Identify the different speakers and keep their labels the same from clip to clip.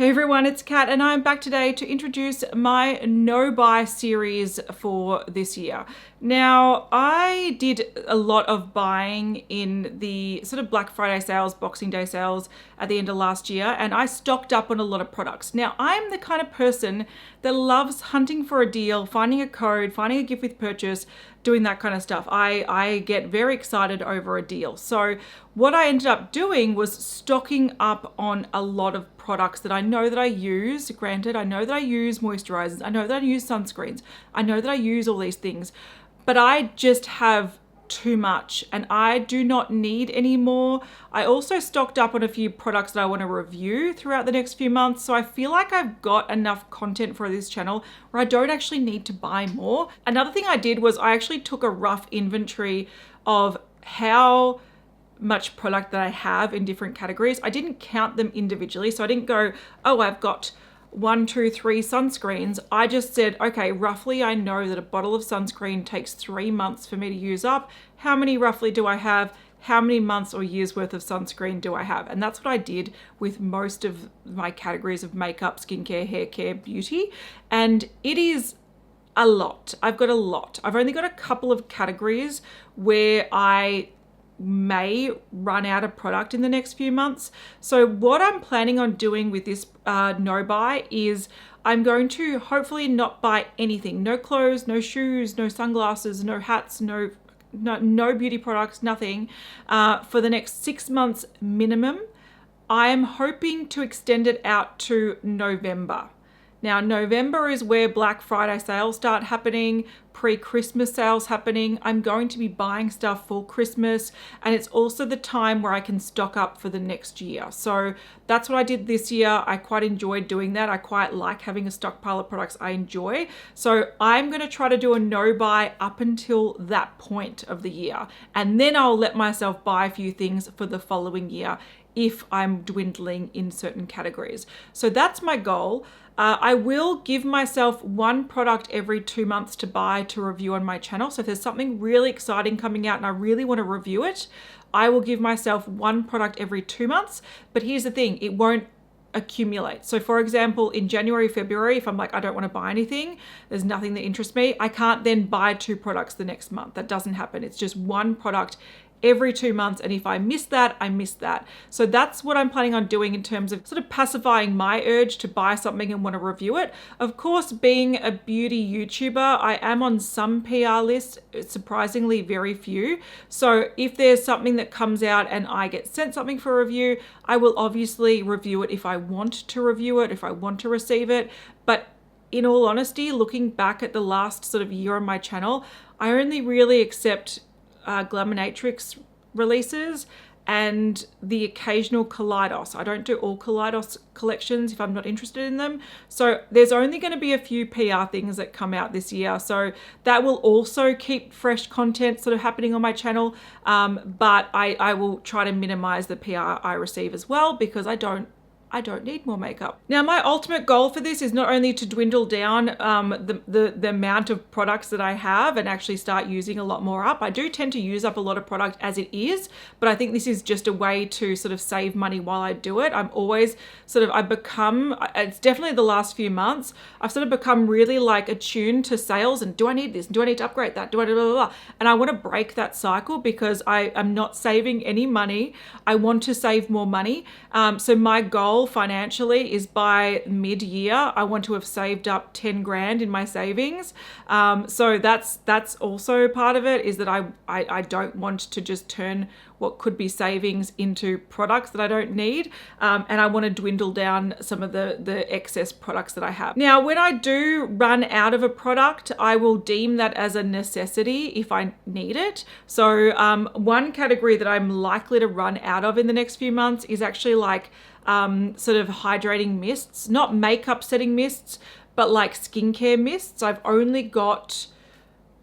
Speaker 1: Hey everyone, it's Kat and I'm back today to introduce my no buy series for this year. Now, I did a lot of buying in the sort of Black Friday sales, Boxing Day sales at the end of last year, and I stocked up on a lot of products. Now, I'm the kind of person that loves hunting for a deal, finding a code, finding a gift with purchase, doing that kind of stuff. I get very excited over a deal. So what I ended up doing was stocking up on a lot of products that I know that I use. Granted, I know that I use moisturizers, I know that I use sunscreens, I know that I use all these things, but I just have too much and I do not need any more. I also stocked up on a few products that I want to review throughout the next few months. So I feel like I've got enough content for this channel where I don't actually need to buy more. Another thing I did was I actually took a rough inventory of how much product that I have in different categories. I didn't count them individually. So I didn't go, oh, I've got 1, 2, 3 sunscreens. I just said, okay, roughly I know that a bottle of sunscreen takes 3 months for me to use up. How many roughly do I have? How many months or years worth of sunscreen do I have? And that's what I did with most of my categories of makeup, skincare, hair care, beauty. And it is a lot. I've got a lot. I've only got a couple of categories where I may run out of product in the next few months. So what I'm planning on doing with this no buy is I'm going to hopefully not buy anything. No clothes, no shoes, no sunglasses, no hats, no beauty products, nothing for the next 6 months minimum. I am hoping to extend it out to November. Now, November is where Black Friday sales start happening, pre-Christmas sales happening. I'm going to be buying stuff for Christmas, and it's also the time where I can stock up for the next year. So that's what I did this year. I quite enjoyed doing that. I quite like having a stockpile of products I enjoy. So I'm going to try to do a no buy up until that point of the year. And then I'll let myself buy a few things for the following year if I'm dwindling in certain categories. So that's my goal. I will give myself one product every 2 months to buy to review on my channel. So if there's something really exciting coming out and I really want to review it, I will give myself one product every 2 months. But here's the thing, it won't accumulate. So for example, in January, February, if I'm like, I don't want to buy anything, there's nothing that interests me, I can't then buy 2 products the next month. That doesn't happen. It's just one product every 2 months, and if I miss that, I miss that. So that's what I'm planning on doing in terms of sort of pacifying my urge to buy something and want to review it. Of course, being a beauty YouTuber, I am on some PR lists, surprisingly very few. So if there's something that comes out and I get sent something for review, I will obviously review it if I want to review it, if I want to receive it. But in all honesty, looking back at the last sort of year on my channel, I only really accept GLAMINATRIX releases and the occasional Kaleidos. I don't do all Kaleidos collections if I'm not interested in them. So there's only going to be a few PR things that come out this year. So that will also keep fresh content sort of happening on my channel. But I will try to minimize the PR I receive as well, because I don't need more makeup. Now, my ultimate goal for this is not only to dwindle down the amount of products that I have and actually start using a lot more up. I do tend to use up a lot of product as it is, but I think this is just a way to sort of save money while I do it. I'm always sort of, it's definitely the last few months, I've sort of become really like attuned to sales and do I need this? Do I need to upgrade that? Do I blah, blah, blah. And I want to break that cycle because I am not saving any money. I want to save more money. So my goal financially is by mid-year I want to have saved up 10 grand in my savings. So that's also part of it, is that I don't want to just turn what could be savings into products that I don't need, and I want to dwindle down some of the excess products that I have. Now, when I do run out of a product, I will deem that as a necessity if I need it. So one category that I'm likely to run out of in the next few months is actually like sort of hydrating mists, not makeup setting mists, but like skincare mists. I've only got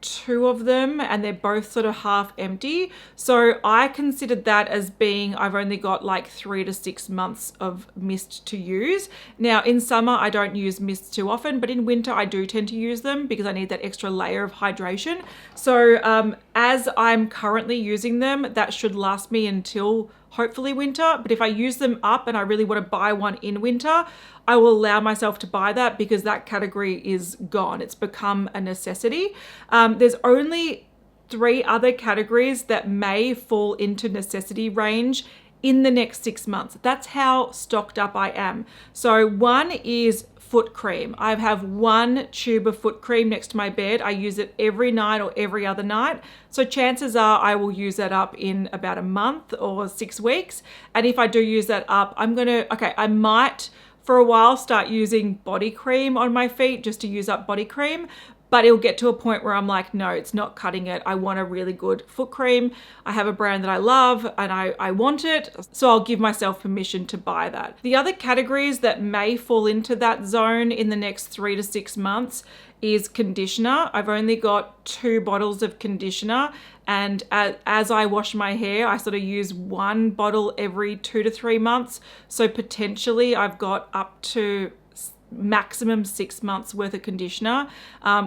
Speaker 1: 2 of them and they're both sort of half empty. So I considered that as being, I've only got like 3 to 6 months of mist to use. Now in summer, I don't use mists too often, but in winter I do tend to use them because I need that extra layer of hydration. So as I'm currently using them, that should last me until hopefully winter. But if I use them up and I really want to buy one in winter, I will allow myself to buy that because that category is gone. It's become a necessity. There's only 3 other categories that may fall into necessity range in the next 6 months. That's how stocked up I am. So one is foot cream. I have 1 tube of foot cream next to my bed. I use it every night or every other night. So chances are I will use that up in about a month or 6 weeks. And if I do use that up, I might for a while start using body cream on my feet just to use up body cream. But it'll get to a point where I'm like, no, it's not cutting it. I want a really good foot cream. I have a brand that I love and I want it. So I'll give myself permission to buy that. The other categories that may fall into that zone in the next 3 to 6 months is conditioner. I've only got 2 bottles of conditioner. And as I wash my hair, I sort of use 1 bottle every 2 to 3 months. So potentially I've got up to maximum 6 months worth of conditioner,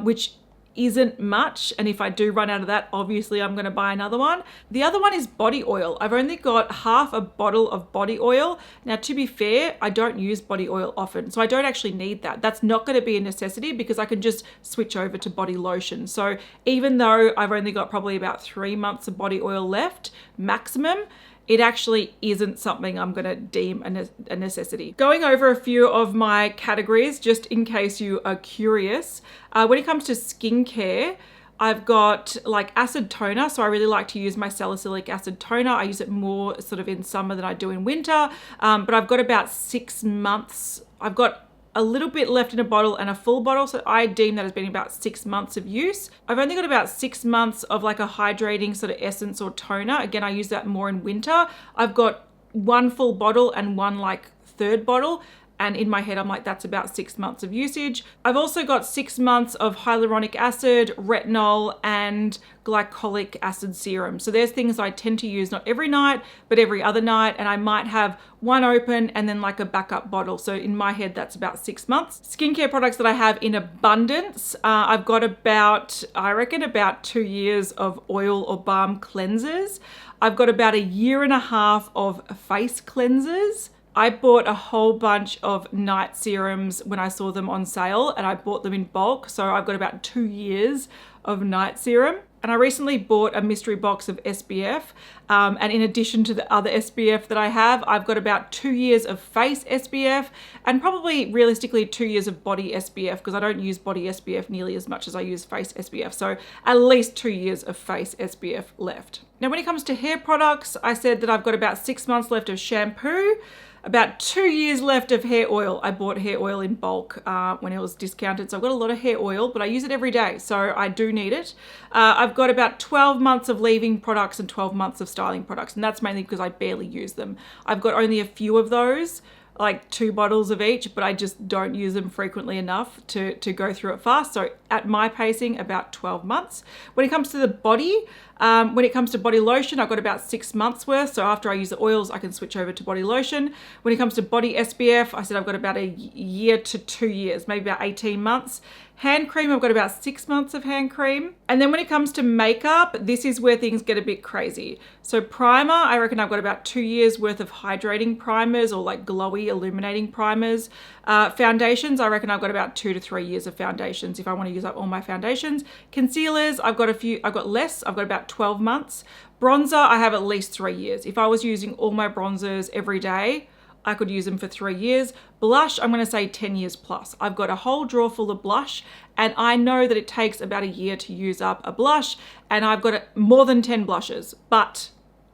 Speaker 1: which isn't much. And if I do run out of that, obviously I'm going to buy another one. The other one is body oil. I've only got half a bottle of body oil. Now, to be fair, I don't use body oil often, so I don't actually need that. That's not going to be a necessity because I can just switch over to body lotion. So even though I've only got probably about 3 months of body oil left maximum, it actually isn't something I'm going to deem a necessity. Going over a few of my categories, just in case you are curious. When it comes to skincare, I've got like acid toner. So I really like to use my salicylic acid toner. I use it more sort of in summer than I do in winter. But I've got about 6 months. I've got a little bit left in a bottle and a full bottle. So I deem that as being about 6 months of use. I've only got about 6 months of like a hydrating sort of essence or toner. Again, I use that more in winter. I've got 1 full bottle and 1 like third bottle. And in my head, I'm like, that's about 6 months of usage. I've also got 6 months of hyaluronic acid, retinol, and glycolic acid serum. So there's things I tend to use not every night, but every other night. And I might have 1 open and then like a backup bottle. So in my head, that's about 6 months. Skincare products that I have in abundance. I've got about, I reckon about 2 years of oil or balm cleansers. I've got about 1.5 years of face cleansers. I bought a whole bunch of night serums when I saw them on sale, and I bought them in bulk. So I've got about 2 years of night serum. And I recently bought a mystery box of SPF. And in addition to the other SPF that I have, I've got about 2 years of face SPF and probably realistically 2 years of body SPF because I don't use body SPF nearly as much as I use face SPF. So at least 2 years of face SPF left. Now, when it comes to hair products, I said that I've got about 6 months left of shampoo. About 2 years left of hair oil. I bought hair oil in bulk when it was discounted. So I've got a lot of hair oil, but I use it every day. So I do need it. I've got about 12 months of leave-in products and 12 months of styling products. And that's mainly because I barely use them. I've got only a few of those, like 2 bottles of each, but I just don't use them frequently enough to go through it fast. So at my pacing, about 12 months. When it comes to the body, when it comes to body lotion, I've got about 6 months worth. So after I use the oils, I can switch over to body lotion. When it comes to body SPF, I said I've got about 1 year to 2 years, maybe about 18 months. Hand cream, I've got about 6 months of hand cream. And then when it comes to makeup, this is where things get a bit crazy. So primer, I reckon I've got about 2 years worth of hydrating primers or like glowy illuminating primers. Foundations, I reckon I've got about 2 to 3 years of foundations if I want to use up all my foundations. Concealers, I've got less, I've got about 12 months. Bronzer, I have at least 3 years. If I was using all my bronzers every day, I could use them for 3 years. Blush, I'm going to say 10 years plus. I've got a whole drawer full of blush, and I know that it takes about 1 year to use up a blush, and I've got more than 10 blushes, but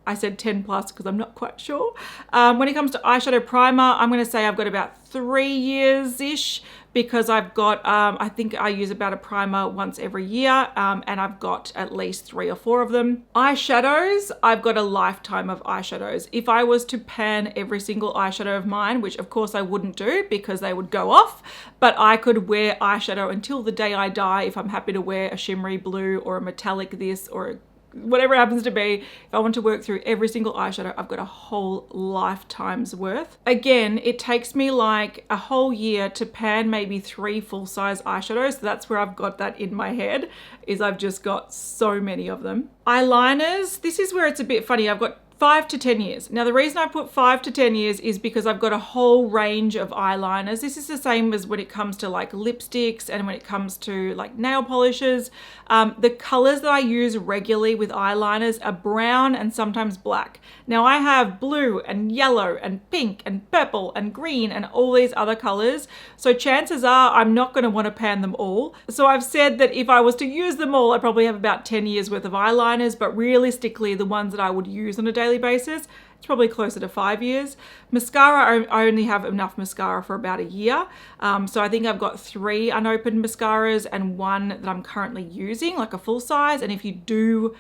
Speaker 1: I said 10 plus because I'm not quite sure. When it comes to eyeshadow primer, I'm going to say I've got about 3 years-ish because I've got, I think I use about a primer once every year, and I've got at least 3 or 4 of them. Eyeshadows, I've got a lifetime of eyeshadows. If I was to pan every single eyeshadow of mine, which of course I wouldn't do because they would go off, but I could wear eyeshadow until the day I die if I'm happy to wear a shimmery blue or a metallic this or a whatever it happens to be. If I want to work through every single eyeshadow, I've got a whole lifetime's worth. Again, it takes me like a whole year to pan maybe 3 full-size eyeshadows. So that's where I've got that in my head, is I've just got so many of them. Eyeliners, this is where it's a bit funny. I've got 5 to 10 years. Now, the reason I put 5 to 10 years is because I've got a whole range of eyeliners. This is the same as when it comes to like lipsticks and when it comes to like nail polishes. The colors that I use regularly with eyeliners are brown and sometimes black. Now, I have blue and yellow and pink and purple and green and all these other colors. So chances are I'm not going to want to pan them all. So I've said that if I was to use them all, I probably have about 10 years worth of eyeliners, but realistically, the ones that I would use on a daily basis, it's probably closer to 5 years. Mascara, I only have enough mascara for about a year. So I think I've got 3 unopened mascaras and 1 that I'm currently using, like a full size. And if you do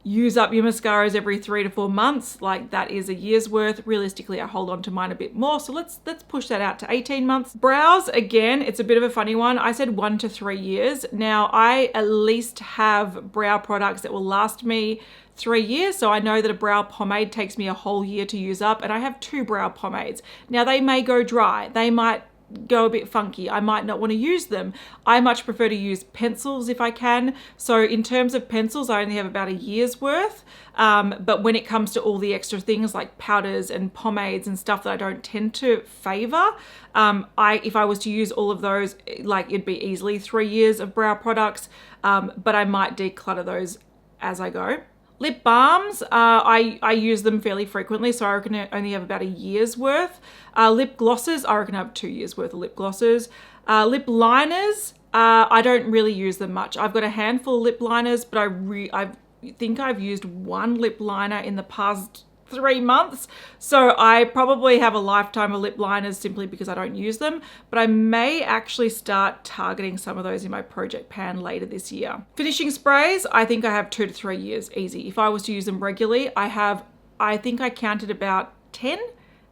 Speaker 1: use up your mascaras every 3 to 4 months, like that is a year's worth. Realistically, I hold on to mine a bit more. So let's push that out to 18 months. Brows, again, it's a bit of a funny one. I said 1 to 3 years. Now, I at least have brow products that will last me 3 years. So I know that a brow pomade takes me a whole year to use up, and I have 2 brow pomades. Now, they may go dry. They might go a bit funky. I might not want to use them. I much prefer to use pencils if I can. So in terms of pencils, I only have about a year's worth. But when it comes to all the extra things like powders and pomades and stuff that I don't tend to favor, if I was to use all of those, like it'd be easily 3 years of brow products. But I might declutter those as I go. Lip balms, I use them fairly frequently, so I reckon I only have about a year's worth. Lip glosses, I reckon I have 2 years worth of lip glosses. Lip liners, I don't really use them much. I've got a handful of lip liners, but I think I've used 1 lip liner in the past 3 months. So I probably have a lifetime of lip liners simply because I don't use them, but I may actually start targeting some of those in my project pan later this year. Finishing sprays, I think I have 2 to 3 years easy. If I was to use them regularly, I think I counted about 10.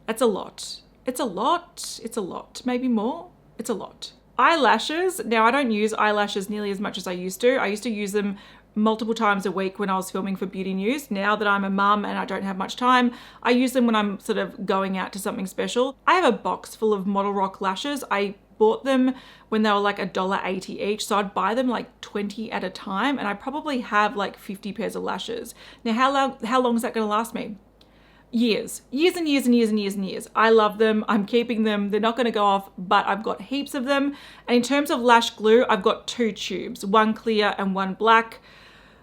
Speaker 1: That's a lot. It's a lot. It's a lot. Maybe more. It's a lot. Eyelashes. Now, I don't use eyelashes nearly as much as I used to. I used to use them multiple times a week when I was filming for Beauty News. Now that I'm a mum and I don't have much time, I use them when I'm sort of going out to something special. I have a box full of Model Rock lashes. I bought them when they were like $1.80 each. So I'd buy them like 20 at a time, and I probably have like 50 pairs of lashes. Now, how long is that going to last me? Years and years and years and years and years. I love them. I'm keeping them. They're not going to go off, but I've got heaps of them. And in terms of lash glue, I've got 2 tubes, 1 clear and 1 black.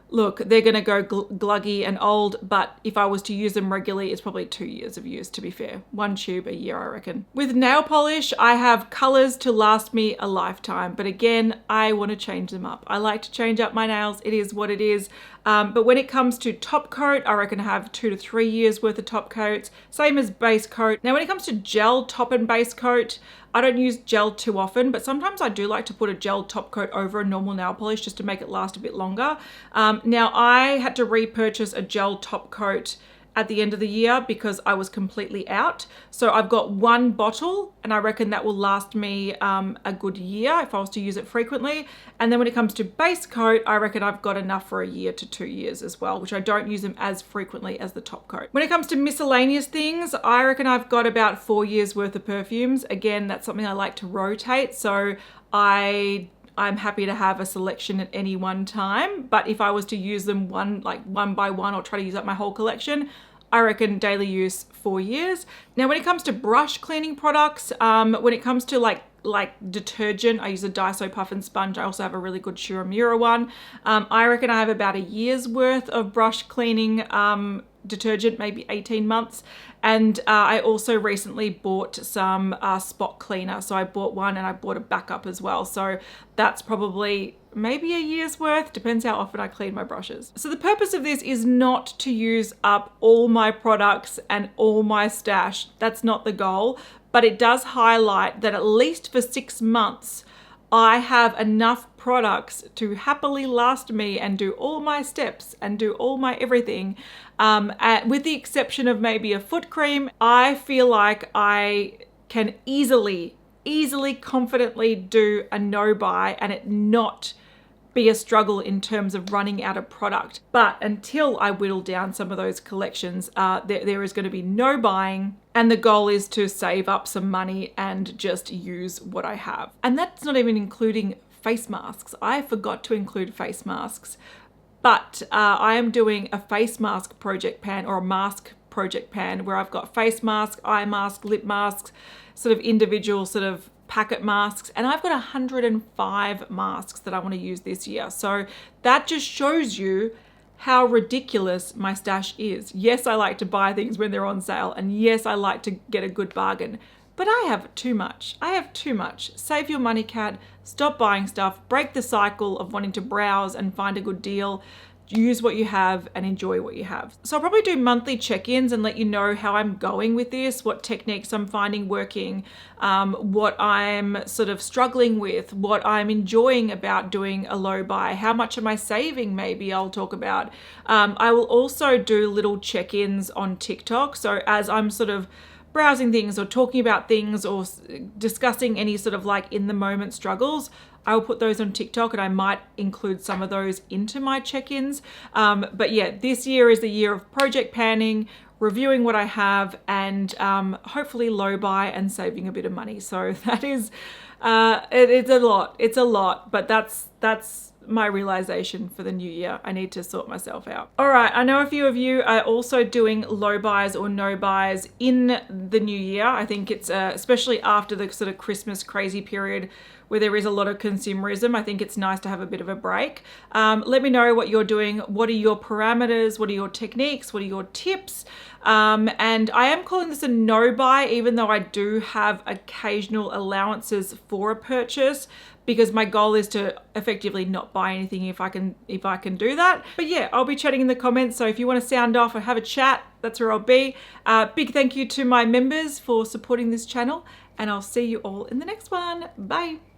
Speaker 1: Look, they're going to go gluggy and old, but if I was to use them regularly, it's probably 2 years of use, to be fair. 1 tube a year, I reckon. With nail polish, I have colors to last me a lifetime, but again, I want to change them up. I like to change up my nails. It is what it is. But when it comes to top coat, I reckon I have 2 to 3 years worth of top coats, same as base coat. Now, when it comes to gel top and base coat, I don't use gel too often, but sometimes I do like to put a gel top coat over a normal nail polish just to make it last a bit longer. Now, I had to repurchase a gel top coat at the end of the year because I was completely out. So I've got 1 bottle, and I reckon that will last me a good year if I was to use it frequently. And then when it comes to base coat, I reckon I've got enough for a year to 2 years as well, which I don't use them as frequently as the top coat. When it comes to miscellaneous things, I reckon I've got about 4 years worth of perfumes. Again, that's something I like to rotate. So I'm happy to have a selection at any one time, but if I was to use them one by one or try to use up my whole collection, I reckon daily use 4 years. Now, when it comes to brush cleaning products, when it comes to like detergent, I use a Daiso Puff and Sponge. I also have a really good Shiramura one. I reckon I have about a year's worth of brush cleaning detergent, maybe 18 months. And I also recently bought some spot cleaner. So I bought one and I bought a backup as well. So that's probably maybe a year's worth, depends how often I clean my brushes. So the purpose of this is not to use up all my products and all my stash. That's not the goal, but it does highlight that at least for 6 months, I have enough products to happily last me and do all my steps and do all my everything. With the exception of maybe a foot cream, I feel like I can easily, confidently do a no buy and it not be a struggle in terms of running out of product. But until I whittle down some of those collections, there is going to be no buying. And the goal is to save up some money and just use what I have. And that's not even including face masks. I forgot to include face masks. But I am doing a face mask project pan, or a mask project pan, where I've got face mask, eye mask, lip masks, sort of individual sort of packet masks, and I've got 105 masks that I want to use this year. So that just shows you how ridiculous my stash is. Yes, I like to buy things when they're on sale, and yes, I like to get a good bargain, but I have too much. I have too much. Save your money, cat. Stop buying stuff. Break the cycle of wanting to browse and find a good deal. Use what you have and enjoy what you have. So I'll probably do monthly check-ins and let you know how I'm going with this, what techniques I'm finding working, what I'm sort of struggling with, what I'm enjoying about doing a low buy, how much am I saving, maybe I'll talk about. I will also do little check-ins on TikTok. So as I'm sort of browsing things or talking about things or discussing any sort of like in the moment struggles, I will put those on TikTok, and I might include some of those into my check-ins. But yeah, this year is the year of project panning, reviewing what I have, and hopefully low buy and saving a bit of money. So that is, it's a lot. It's a lot, but that's my realization for the new year. I need to sort myself out. All right, I know a few of you are also doing low buys or no buys in the new year. I think it's especially after the sort of Christmas crazy period where there is a lot of consumerism. I think it's nice to have a bit of a break. Let me know what you're doing. What are your parameters? What are your techniques? What are your tips? And I am calling this a no buy, even though I do have occasional allowances for a purchase, because my goal is to effectively not buy anything if I can do that. But yeah, I'll be chatting in the comments. So if you want to sound off or have a chat, that's where I'll be. Big thank you to my members for supporting this channel, and I'll see you all in the next one. Bye.